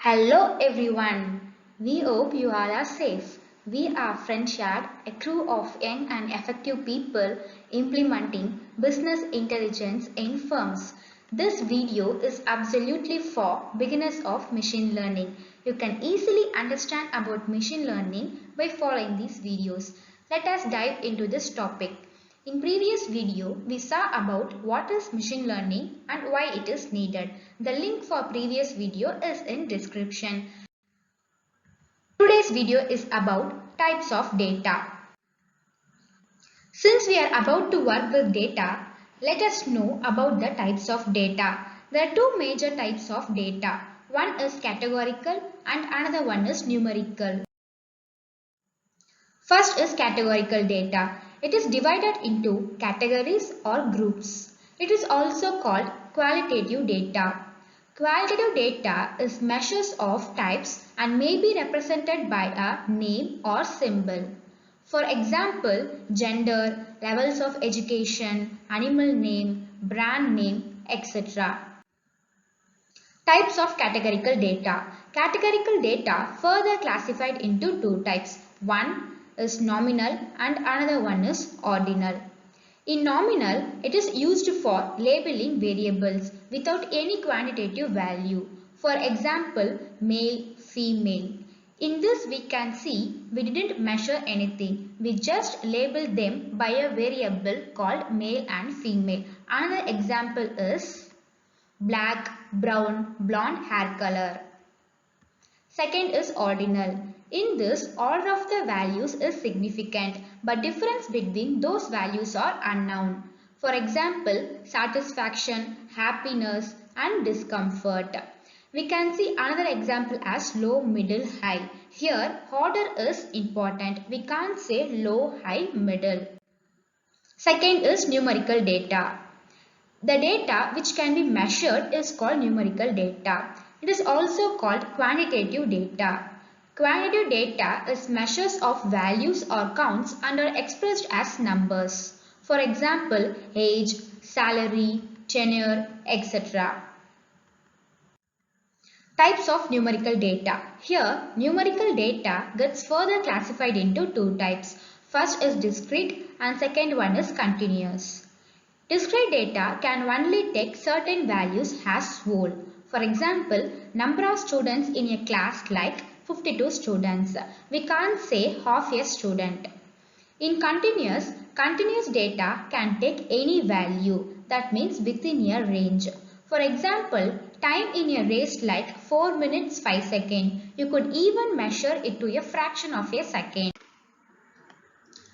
Hello everyone. We hope you all are safe. We are Friendshad, a crew of young and effective people implementing business intelligence in firms. This video is absolutely for beginners of machine learning. You can easily understand about machine learning by following these videos. Let us dive into this topic. In previous video, we saw about what is machine learning and why it is needed. The link for previous video is in description. Today's video is about types of data. Since we are about to work with data, let us know about the types of data. There are two major types of data. One is categorical and another one is numerical. First is categorical data. It is divided into categories or groups. It is also called qualitative data. Qualitative data is measures of types and may be represented by a name or symbol. For example, gender, levels of education, animal name, brand name, etc. Types of categorical data. Categorical data further classified into two types. One is nominal and another one is ordinal. In nominal, it is used for labeling variables without any quantitative value. For example, male, female. In this we can see we didn't measure anything. We just labeled them by a variable called male and female. Another example is black, brown, blonde hair color. Second is ordinal. In this, order of the values is significant, but difference between those values are unknown. For example, satisfaction, happiness, and discomfort. We can see another example as low, middle, high. Here, order is important. We can't say low, high, middle. Second is numerical data. The data which can be measured is called numerical data. It is also called quantitative data. Quantitative data is measures of values or counts and are expressed as numbers. For example, age, salary, tenure, etc. Types of numerical data. Here, numerical data gets further classified into two types. First is discrete and second one is continuous. Discrete data can only take certain values as whole. For example, number of students in a class like 52 students. We can't say half a student. In continuous data can take any value. That means within a range. For example, time in a race like 4 minutes 5 seconds. You could even measure it to a fraction of a second.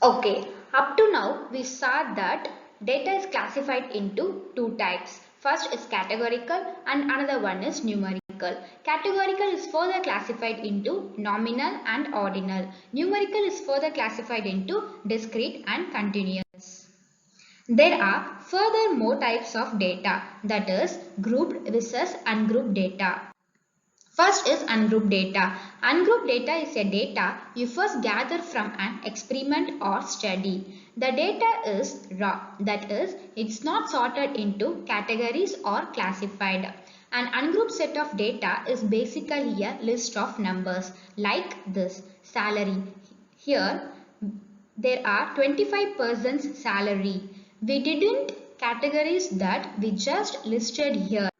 Okay, up to now we saw that data is classified into two types. First is categorical and another one is numerical. Categorical is further classified into nominal and ordinal. Numerical is further classified into discrete and continuous. There are further more types of data, that is grouped versus ungrouped data. First is ungrouped data. Ungrouped data is a data you first gather from an experiment or study. The data is raw, that is, it's not sorted into categories or classified. An ungrouped set of data is basically a list of numbers like this: salary. Here there are 25 persons salary. We didn't categorize that, we just listed here.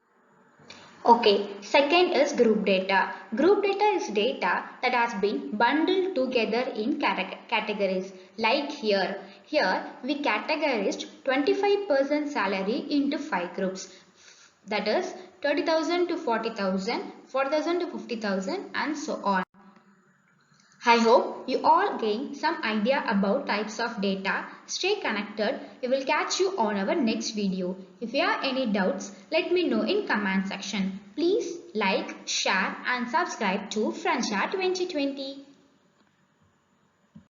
Okay, second is group data. Group data is data that has been bundled together in categories like here. Here we categorized 25% salary into 5 groups. That is 30,000 to 40,000, 40,000 to 50,000 and so on. I hope you all gain some idea about types of data. Stay connected. We will catch you on our next video. If you have any doubts, let me know in comment section. Please like, share and subscribe to Friendshad 2020.